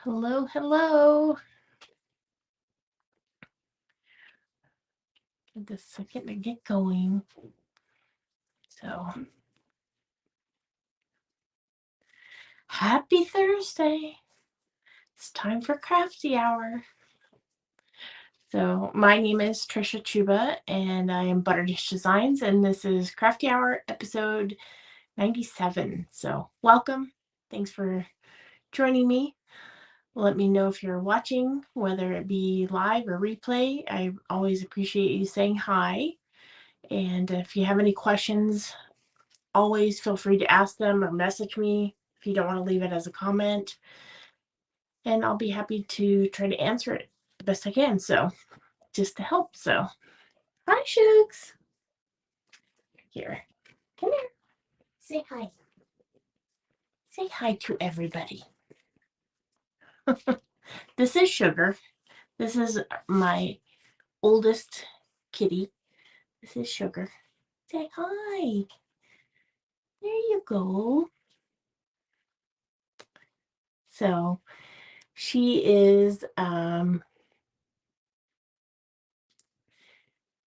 Hello, hello. Give this a second to get going. So, happy Thursday. It's time for Crafty Hour. So, my name is 𝗧𝗢𝗣𝗑, and I am ButterDish Designs, and this is Crafty Hour episode 97. So, welcome. Thanks for joining me. Let me know if you're watching, whether it be live or replay. I always appreciate you saying hi. And if you have any questions, always feel free to ask them or message me if you don't want to leave it as a comment. And I'll be happy to try to answer it the best I can. So, just to help. So, hi, Shugs. Here. Come here. Say hi. Say hi to everybody. This is Sugar. This is my oldest kitty. This is Sugar. Say hi. There you go. So she is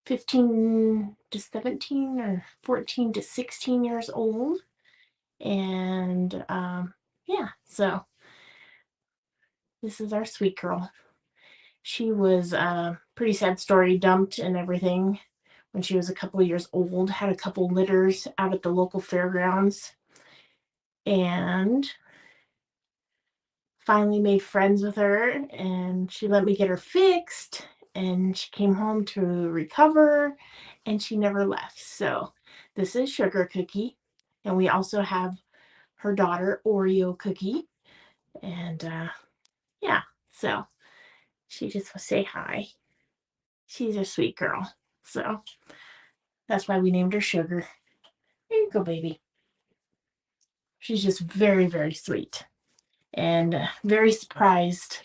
15 to 17 or 14 to 16 years old. And yeah, so this is our sweet girl. She was pretty sad story, dumped and everything when she was a couple of years old, had a couple litters out at the local fairgrounds, and finally made friends with her, and she let me get her fixed, and she came home to recover, and she never left. So this is Sugar Cookie, and we also have her daughter Oreo Cookie, and yeah, so she just will say hi. She's a sweet girl, so that's why we named her Sugar. There you go, baby. She's just very, very sweet, and very surprised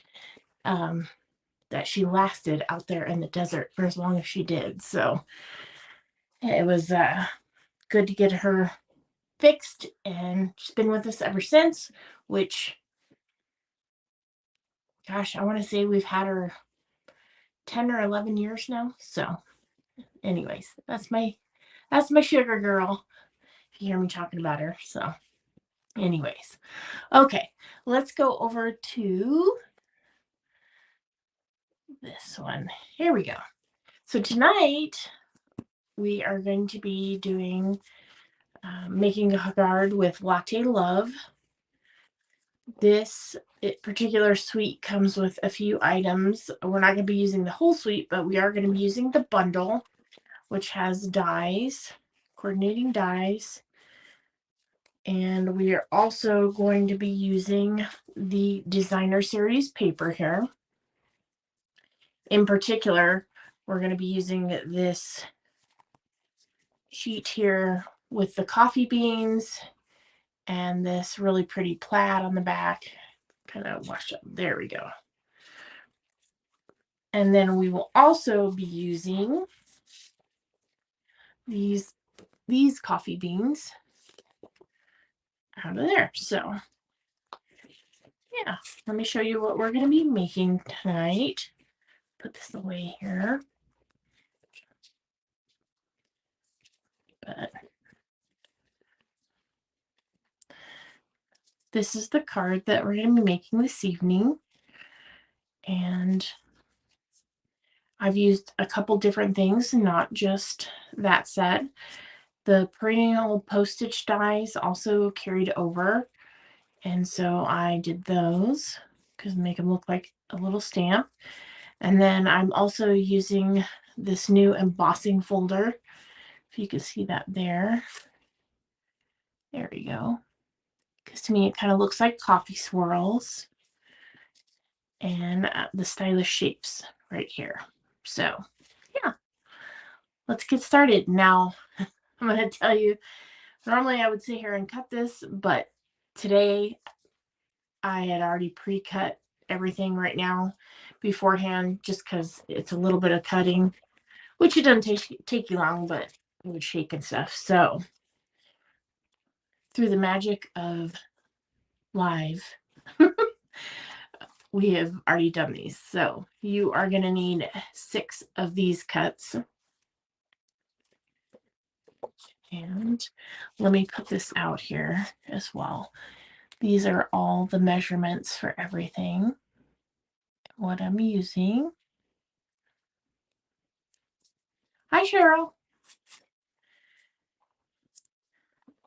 that she lasted out there in the desert for as long as she did. So it was good to get her fixed, and she's been with us ever since, which, gosh, I want to say we've had her 10 or 11 years now. So anyways, that's my Sugar girl, if you hear me talking about her. So anyways, okay, let's go over to this one. Here we go. So tonight we are going to be doing making a card with Latte Love. This particular suite comes with a few items. We're not going to be using the whole suite, but we are going to be using the bundle, which has dies, coordinating dies. And we are also going to be using the designer series paper here. In particular, we're going to be using this sheet here with the coffee beans and this really pretty plaid on the back. Kind of wash up. There we go. And then we will also be using these coffee beans out of there. So yeah, let me show you what we're going to be making tonight. Put this away here. But this is the card that we're going to be making this evening. And I've used a couple different things, not just that set. The perennial postage dies also carried over. And so I did those because make them look like a little stamp. And then I'm also using this new embossing folder. If you can see that there. There we go. Because to me, it kind of looks like coffee swirls. And the stylish shapes right here. So yeah, let's get started. Now, I'm going to tell you, normally I would sit here and cut this, but today I had already pre-cut everything right now beforehand, just because it's a little bit of cutting, which it doesn't take you long, but it would shake and stuff. So through the magic of live, we have already done these. So you are going to need 6 of these cuts. And let me put this out here as well. These are all the measurements for everything, what I'm using. Hi, Cheryl.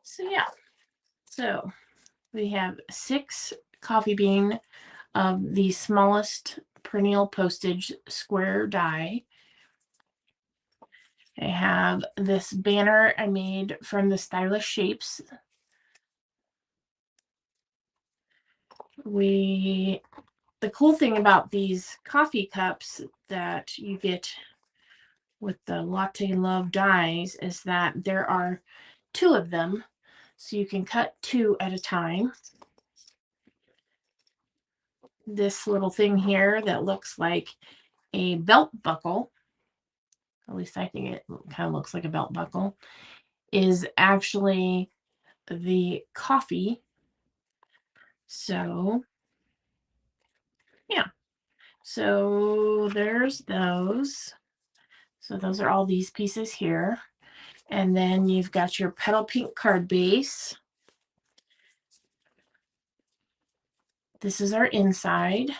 So yeah, so we have 6 coffee bean of the smallest perennial postage square die. I have this banner I made from the Stylish Shapes. The cool thing about these coffee cups that you get with the Latte Love dies is that there are 2 of them, so you can cut 2 at a time. This little thing here that looks like a belt buckle, at least I think it kind of looks like a belt buckle, is actually the coffee. So yeah, so there's those. So those are all these pieces here. And then you've got your petal pink card base. This is our inside.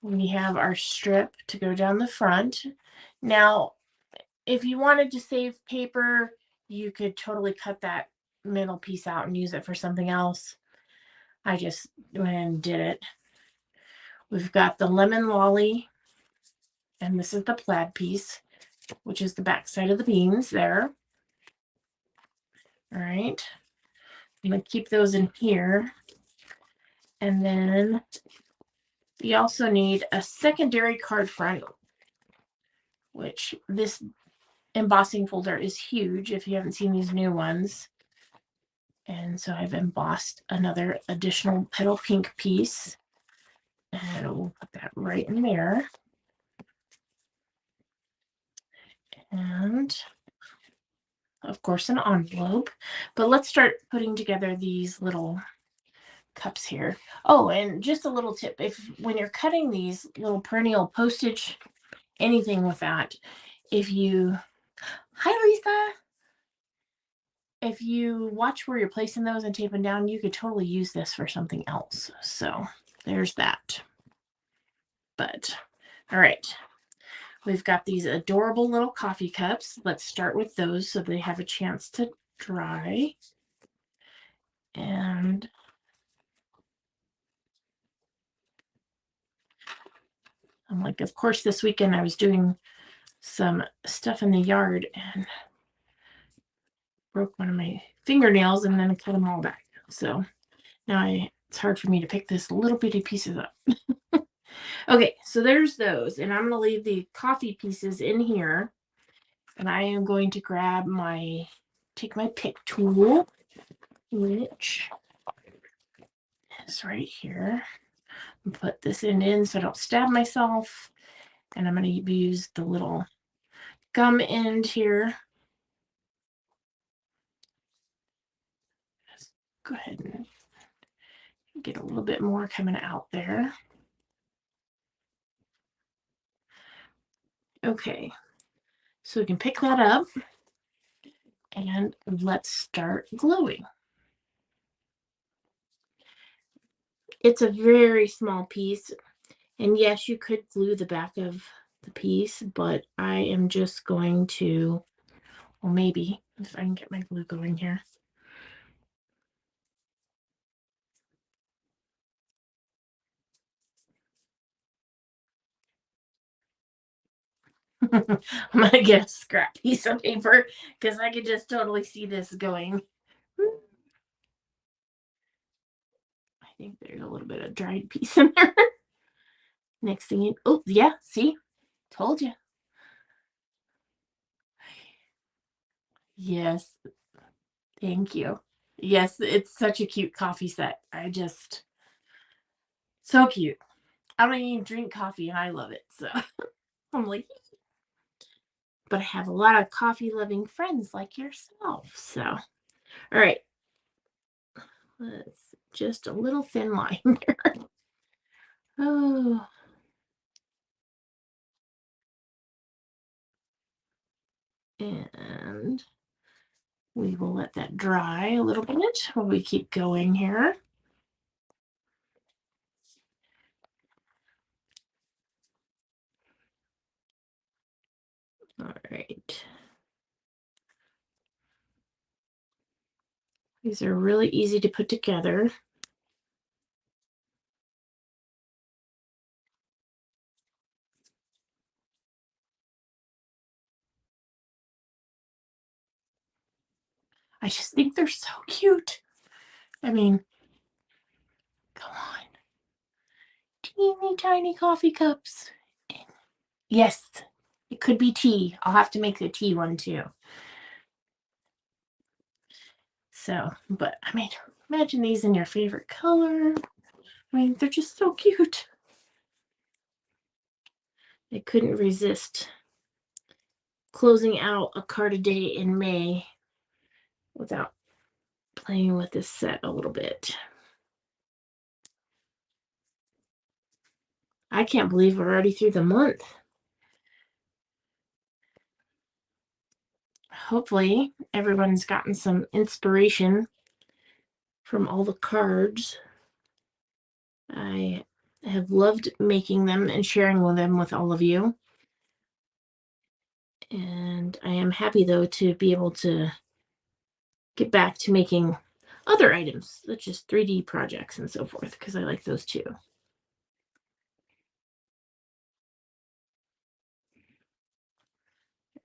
We have our strip to go down the front. Now, if you wanted to save paper, you could totally cut that middle piece out and use it for something else. I just went and did it. We've got the lemon lolly, and this is the plaid piece, which is the back side of the beans there. All right. I'm going to keep those in here. And then you also need a secondary card front, which this embossing folder is huge if you haven't seen these new ones. And so I've embossed another additional petal pink piece. And we'll put that right in there. And of course an envelope. But let's start putting together these little cups here. Oh, and just a little tip. When you're cutting these little perennial postage, anything with that, hi Lisa, if you watch where you're placing those and tape them down, you could totally use this for something else. So there's that. But all right, we've got these adorable little coffee cups. Let's start with those so they have a chance to dry. And I'm like, of course, this weekend I was doing some stuff in the yard and broke one of my fingernails and then I cut them all back. So now it's hard for me to pick this little bitty pieces up. Okay, so there's those. And I'm going to leave the coffee pieces in here. And I am going to take my pick tool, which is right here. And put this in so I don't stab myself. And I'm going to use the little gum end here. Just go ahead and get a little bit more coming out there. Okay, so we can pick that up and let's start gluing. It's a very small piece, and yes, you could glue the back of the piece, but I am just going to, well, maybe if I can get my glue going here. I'm gonna get a scrap piece of paper because I could just totally see this going. I think there's a little bit of dried piece in there. Next thing you, oh yeah, see, told you. Yes, thank you. Yes, it's such a cute coffee set. So cute. I don't even drink coffee and I love it. So I'm like, but I have a lot of coffee loving friends like yourself. So, all right. Let's just a little thin line there. Oh. And we will let that dry a little bit while we keep going here. All right. These are really easy to put together. I just think they're so cute. I mean, come on. Teeny tiny coffee cups. Yes, it could be tea. I'll have to make the tea one too. So, but I mean, imagine these in your favorite color. I mean, they're just so cute. I couldn't resist closing out a card a day in May without playing with this set a little bit. I can't believe we're already through the month. Hopefully, everyone's gotten some inspiration from all the cards. I have loved making them and sharing them with all of you. And I am happy, though, to be able to get back to making other items, such as 3D projects and so forth, because I like those too.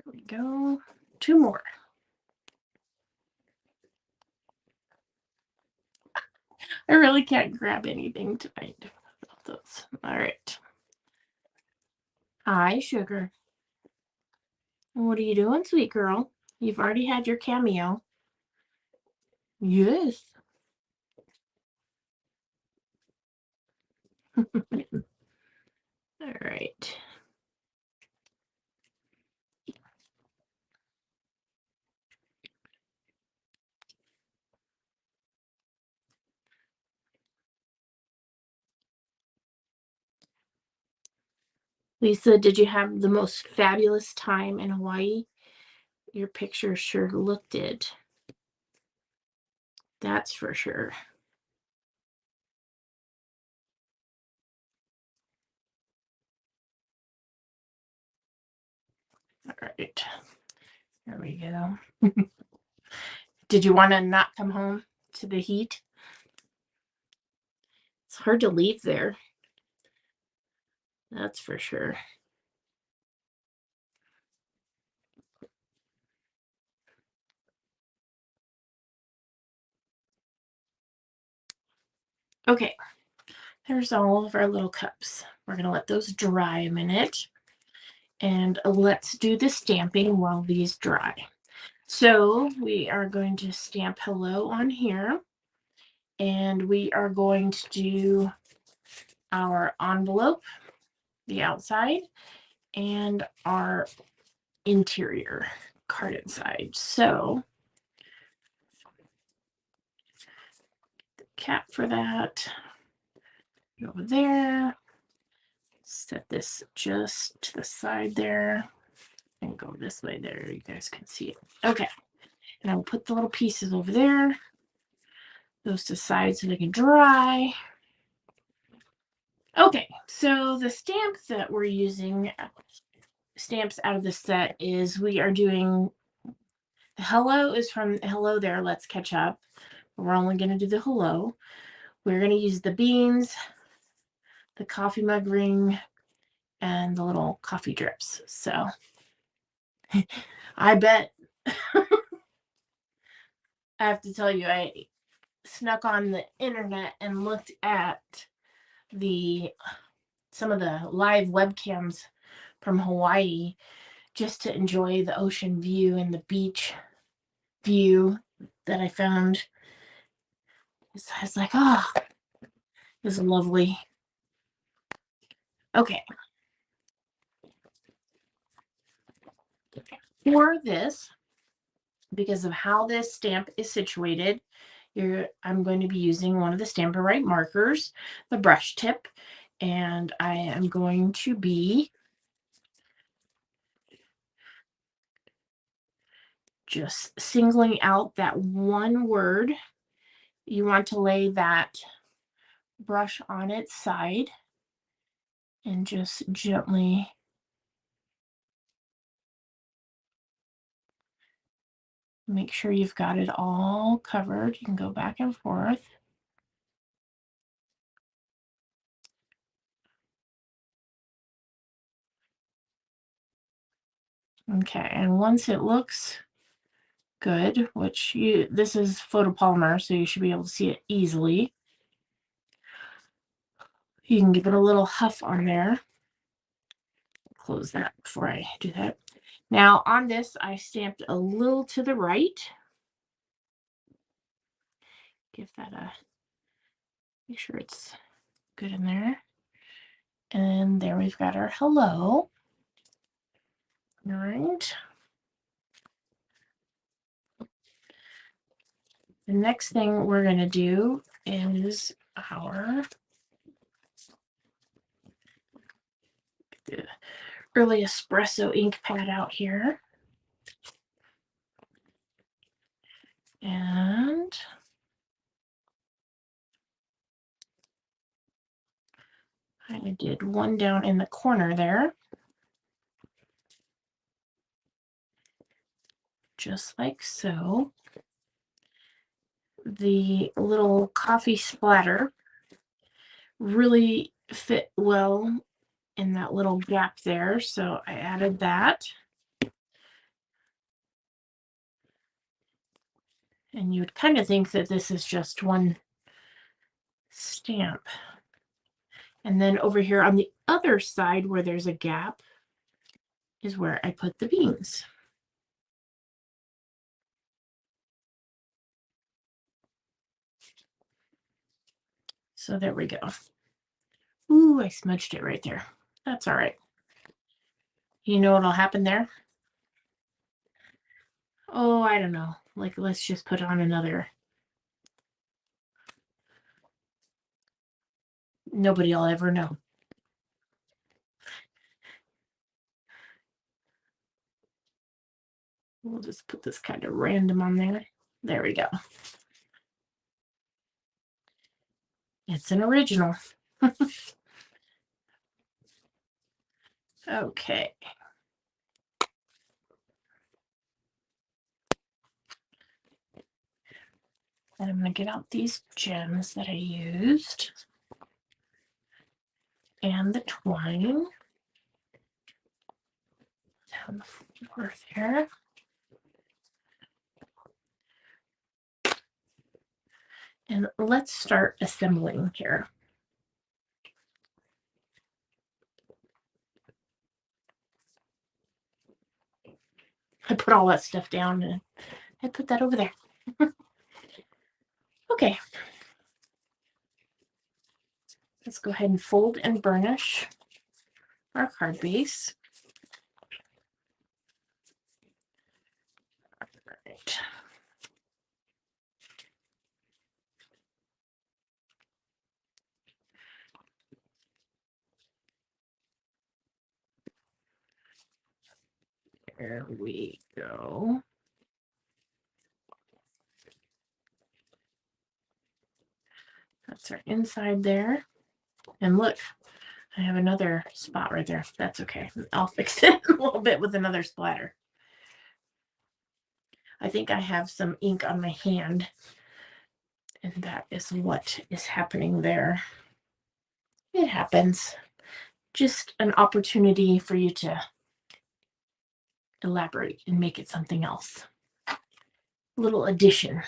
There we go. 2 more. I really can't grab anything tonight. Those. All right. Hi, sugar. What are you doing, sweet girl? You've already had your cameo. Yes. All right. Lisa, did you have the most fabulous time in Hawaii? Your picture sure looked it. That's for sure. All right. There we go. Did you want to not come home to the heat? It's hard to leave there. That's for sure. Okay. There's all of our little cups. We're going to let those dry a minute. And let's do the stamping while these dry. So we are going to stamp hello on here. And we are going to do our envelope, the outside, and our interior card inside. So the cap for that, over there. Set this just to the side there and go this way there. You guys can see it. Okay. And I'll put the little pieces over there. Those to the side so they can dry. Okay, so the stamps that we're using, stamps out of the set, is we are doing the hello is from Hello There, Let's Catch Up. We're only going to do the hello. We're going to use the beans, the coffee mug ring, and the little coffee drips. So I bet I have to tell you, I snuck on the internet and looked at some of the live webcams from Hawaii just to enjoy the ocean view and the beach view that I found. I was like, oh, this is lovely. Okay. For this, because of how this stamp is situated, I'm going to be using one of the Stamp and Write markers, the brush tip, and I am going to be just singling out that one word. You want to lay that brush on its side and just gently make sure you've got it all covered. You can go back and forth. Okay, and once it looks good, which this is photopolymer, so you should be able to see it easily. You can give it a little huff on there. Close that before I do that. Now on this, I stamped a little to the right. Give that a, make sure it's good in there. And there we've got our hello. All right. The next thing we're going to do is our 𝗭𝗢𝗘𝗖𝗞 ink pad out here. And I did one down in the corner there. Just like so. The little coffee splatter really fit well in that little gap there, so I added that. And you would kind of think that this is just one stamp. And then over here on the other side where there's a gap is where I put the beans. So there we go. Ooh, I smudged it right there. That's all right. You know what'll happen there? Oh, I don't know. Like, let's just put on another. Nobody will ever know. We'll just put this kind of random on there. There we go. It's an original. Okay. And I'm going to get out these gems that I used. And the twine. Down the floor there. And let's start assembling here. I put all that stuff down and I put that over there. Okay. Let's go ahead and fold and burnish our card base. All right. There we go. That's our inside there. And look, I have another spot right there. That's okay. I'll fix it a little bit with another splatter. I think I have some ink on my hand, and that is what is happening there. It happens. Just an opportunity for you to elaborate and make it something else. A little addition.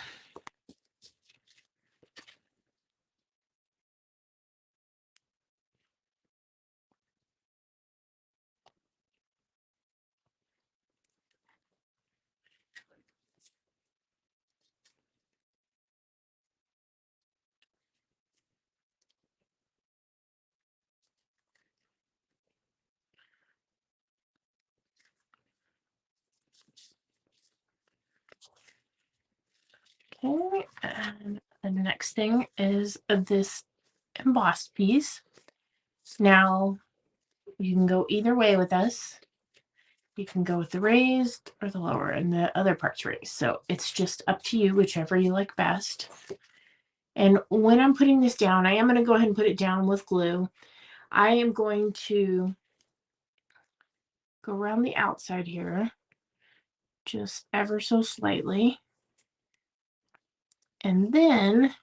Okay, and the next thing is this embossed piece. Now, you can go either way with this. You can go with the raised or the lower, and the other part's raised. So it's just up to you, whichever you like best. And when I'm putting this down, I am going to go ahead and put it down with glue. I am going to go around the outside here, just ever so slightly. And then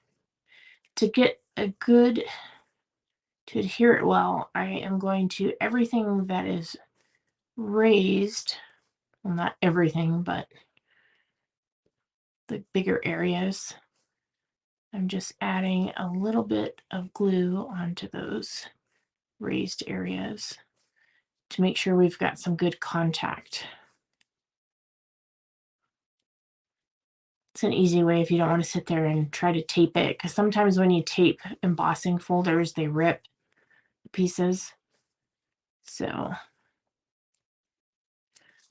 to get a good, to adhere it well, I am going to, everything that is raised, well, not everything, but the bigger areas, I'm just adding a little bit of glue onto those raised areas to make sure we've got some good contact. It's an easy way if you don't want to sit there and try to tape it, because sometimes when you tape embossing folders, they rip pieces. So, all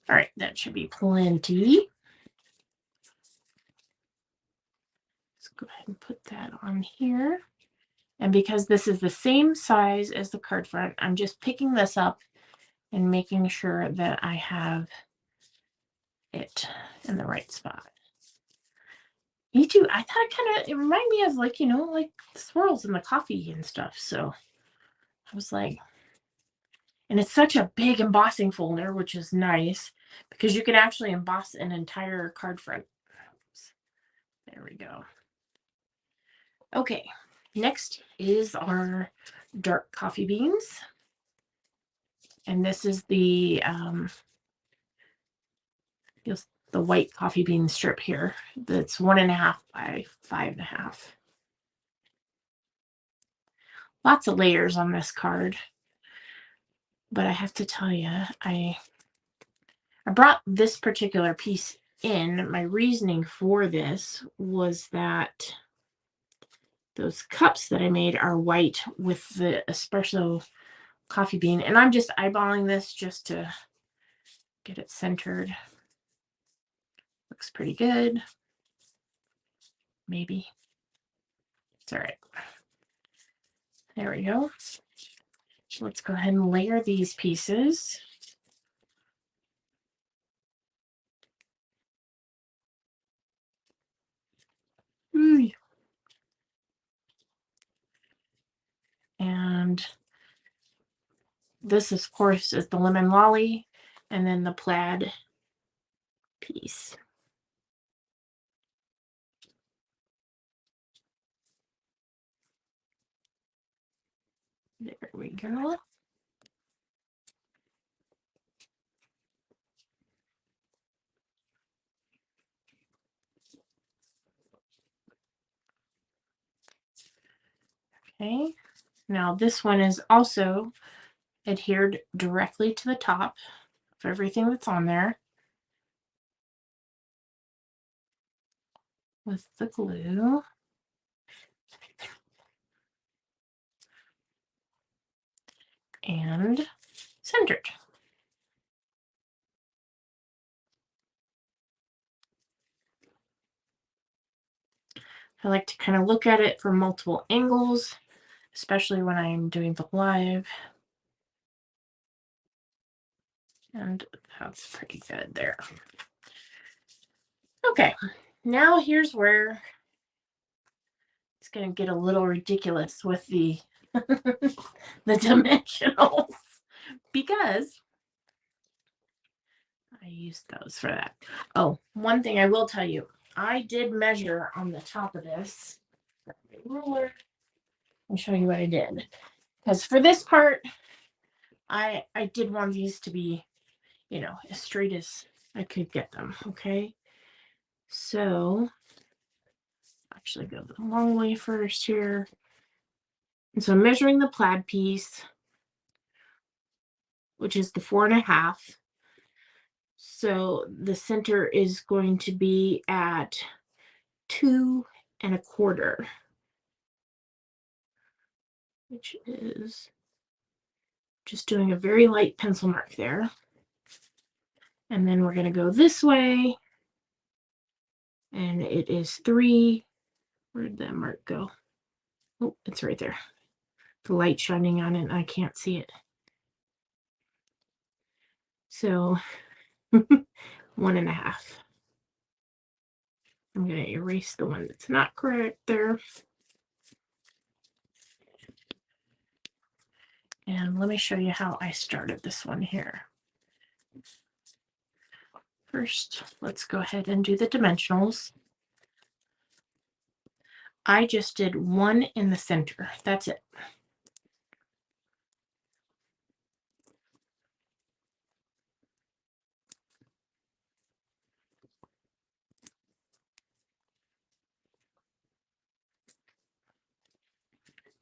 right, that should be plenty. Let's go ahead and put that on here. And because this is the same size as the card front, I'm just picking this up and making sure that I have it in the right spot. Me too. I thought it reminded me of, like, you know, like swirls in the coffee and stuff. So I was like, and it's such a big embossing folder, which is nice because you can actually emboss an entire card front. There we go. Okay, next is our dark coffee beans. And this is the white coffee bean strip here. That's 1.5 by 5.5. Lots of layers on this card. But I have to tell you, I brought this particular piece in. My reasoning for this was that those cups that I made are white with the espresso coffee bean. And I'm just eyeballing this just to get it centered. Looks pretty good. Maybe. It's all right. There we go. Let's go ahead and layer these pieces. And this, of course, is the lemon lolly, and then the plaid piece. There we go. Okay, now this one is also adhered directly to the top of everything that's on there with the glue. And centered. I like to kind of look at it from multiple angles, especially when I'm doing the live. And that's pretty good there. Okay, now here's where it's going to get a little ridiculous with the the dimensionals, because I used those for that. Oh, one thing I will tell you, I did measure on the top of this ruler. I'll show you what I did, because for this part, I did want these to be, you know, as straight as I could get them. Okay, so actually go the long way first here. And so I'm measuring the plaid piece, which is the 4.5. So the center is going to be at 2.25, which is just doing a very light pencil mark there. And then we're going to go this way, and it is 3. Where did that mark go? Oh, it's right there. the light shining on it and I can't see it. So 1.5. I'm going to erase the one that's not correct there. And let me show you how I started this one here. First, let's go ahead and do the dimensionals. I just did 1 in the center. That's it.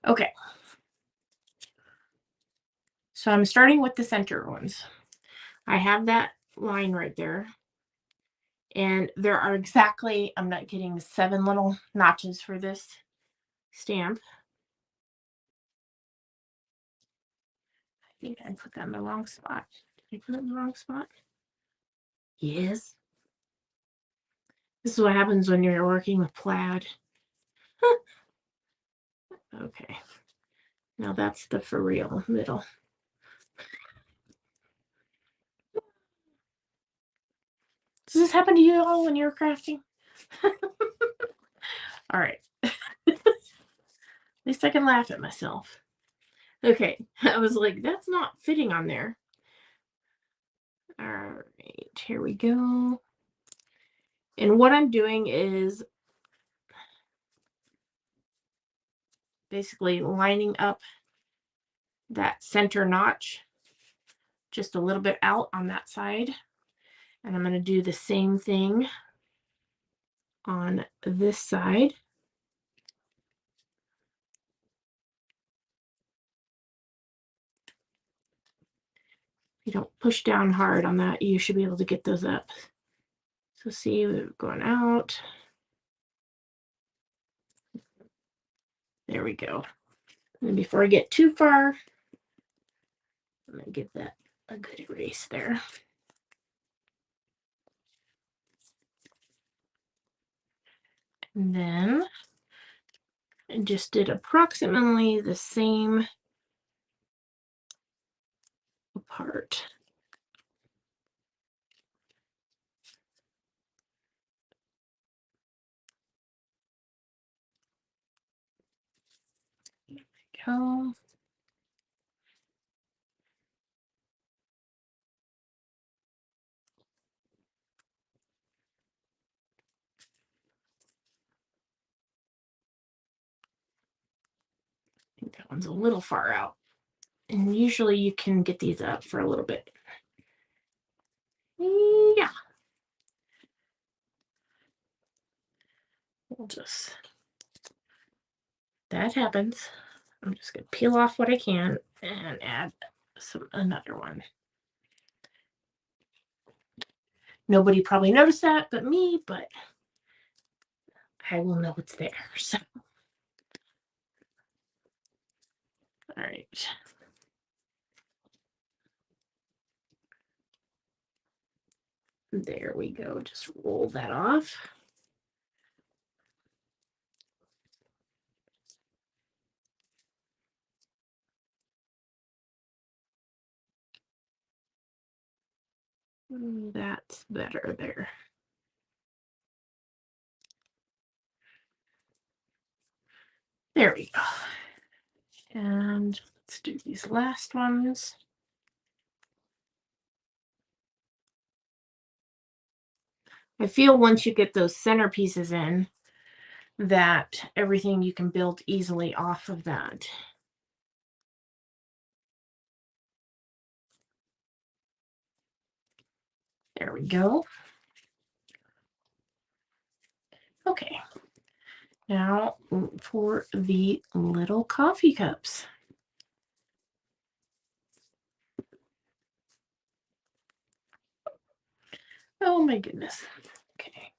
Okay. So I'm starting with the center ones. I have that line right there. And there are exactly, I'm not getting 7 little notches for this stamp. I think I put that in the wrong spot. Did I put it in the wrong spot? Yes. This is what happens when you're working with plaid. Okay. Now that's the for real middle. Does this happen to you all when you're crafting? All right. At least I can laugh at myself. Okay. I was like, that's not fitting on there. All right. Here we go. And what I'm doing is basically lining up that center notch just a little bit out on that side. And I'm going to do the same thing on this side. If you don't push down hard on that, you should be able to get those up. So see, we're going out. There we go. And before I get too far, I'm going to give that a good erase there. And then I just did approximately the same part. There we go. I think that one's a little far out. And usually you can get these up for a little bit. Yeah. We'll just, that happens. I'm just going to peel off what I can and add another one. Nobody probably noticed that but me, but I will know it's there. So, all right. There we go. Just roll that off. That's better there. There we go. And let's do these last ones. I feel once you get those center pieces in, that everything you can build easily off of that. There we go. Okay. Now for the little coffee cups. Oh my goodness. Okay.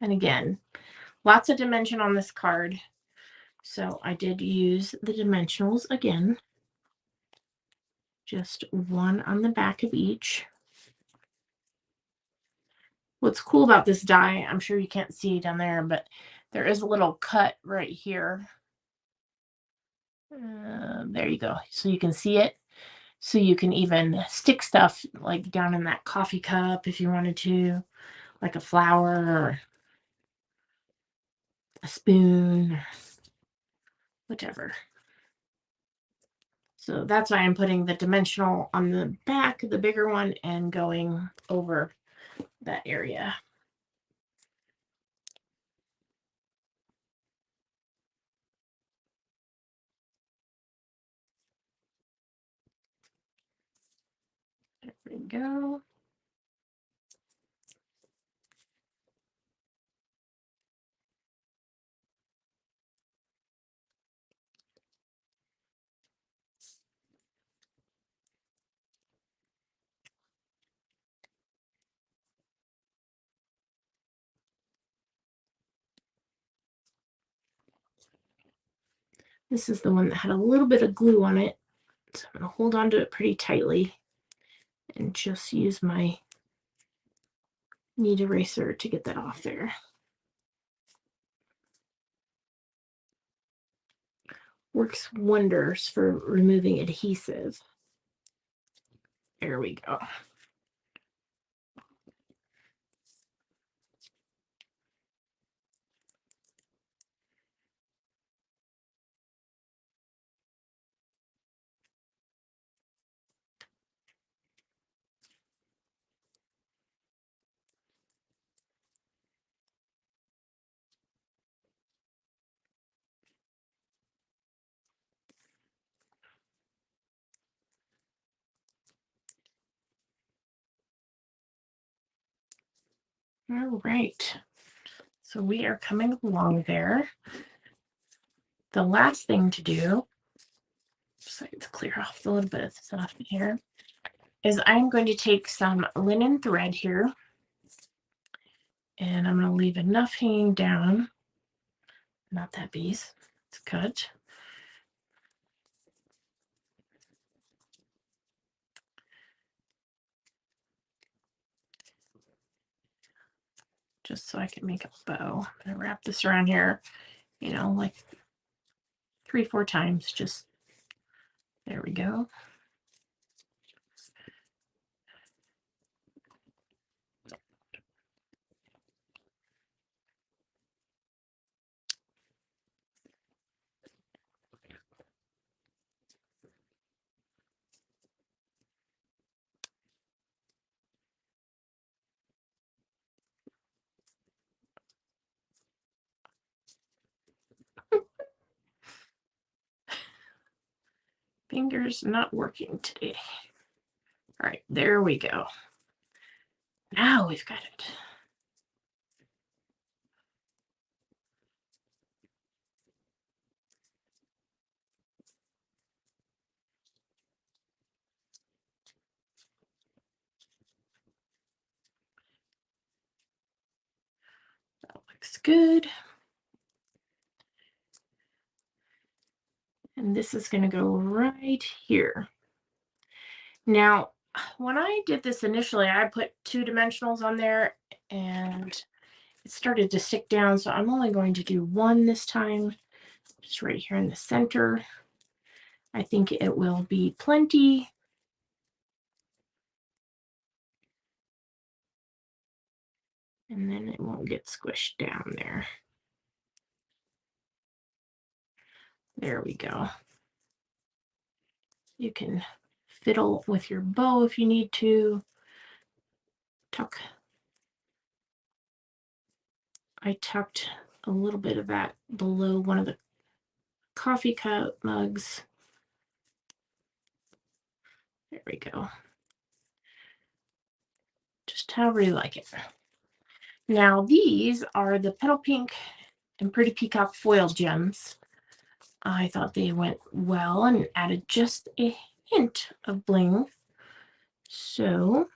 And again, lots of dimension on this card. So I did use the dimensionals again. Just one on the back of each. What's cool about this die, I'm sure you can't see down there, but there is a little cut right here. There you go. So you can see it. So you can even stick stuff like down in that coffee cup if you wanted to, like a flower or a spoon or whatever. So that's why I'm putting the dimensional on the back, the bigger one, and going over that area. There we go. This is the one that had a little bit of glue on it. So I'm going to hold on to it pretty tightly and just use my knead eraser to get that off there. Works wonders for removing adhesive. There we go. All right. So we are coming along there. The last thing to do, so I can clear off a little bit of stuff here, is I'm going to take some linen thread here, and I'm going to leave enough hanging down, not that piece, it's cut. Just so I can make a bow. I'm going to wrap this around here, you know, like 3-4 times, just, there we go. Fingers not working today. All right, there we go. Now we've got it. That looks good. And this is going to go right here. Now, when I did this initially, I put 2 dimensionals on there and it started to stick down. So I'm only going to do 1 this time, just right here in the center. I think it will be plenty. And then it won't get squished down there. There we go. You can fiddle with your bow if you need to. Tuck. I tucked a little bit of that below one of the coffee cup mugs. There we go. Just however you like it. Now these are the Petal Pink and Pretty Peacock foil gems. I thought they went well and added just a hint of bling. So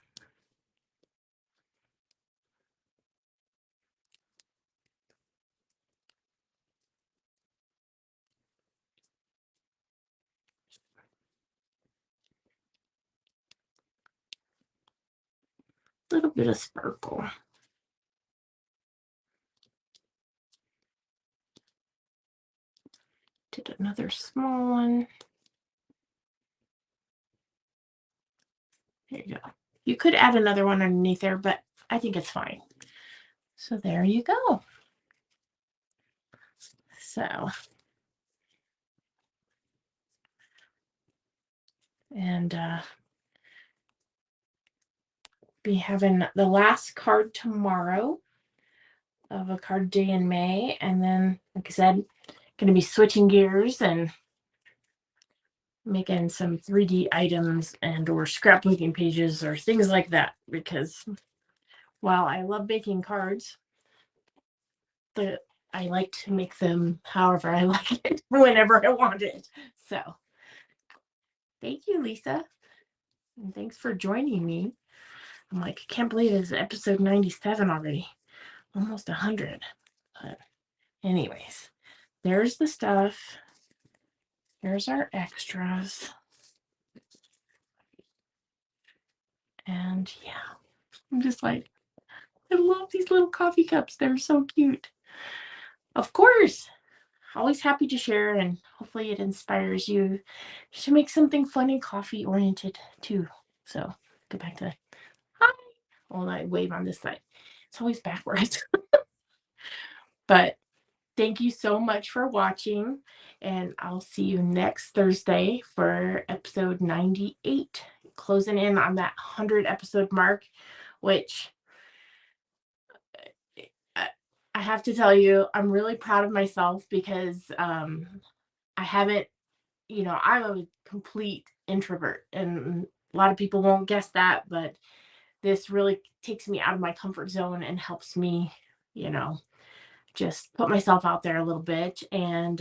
Little bit of sparkle. Did another small one. There you go. You could add another one underneath there, but I think it's fine. So there you go. So, and be having the last card tomorrow of a card day in May. And then, like I said, going to be switching gears and making some 3D items and or scrapbooking pages or things like that, because while I love making cards, I like to make them however I like it, whenever I want it. So thank you, Lisa, and thanks for joining me. I'm like, I can't believe it's episode 97 already, almost 100. But anyways, there's the stuff. Here's our extras. And yeah, I'm just like, I love these little coffee cups. They're so cute. Of course, always happy to share, and hopefully it inspires you to make something fun and coffee oriented too. So go back to hi. Well, I wave on this side. It's always backwards. But thank you so much for watching, and I'll see you next Thursday for episode 98, closing in on that 100 episode mark, which I have to tell you, I'm really proud of myself because I haven't, I'm a complete introvert, and a lot of people won't guess that, but this really takes me out of my comfort zone and helps me, you know, just put myself out there a little bit. And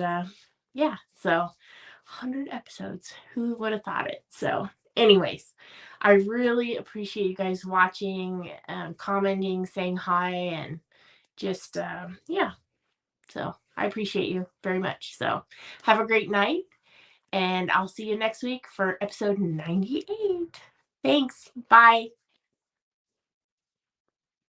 yeah, so 100 episodes, who would have thought it? So anyways, I really appreciate you guys watching, commenting, saying hi, and just yeah, so I appreciate you very much. So have a great night, and I'll see you next week for episode 98. Thanks. Bye.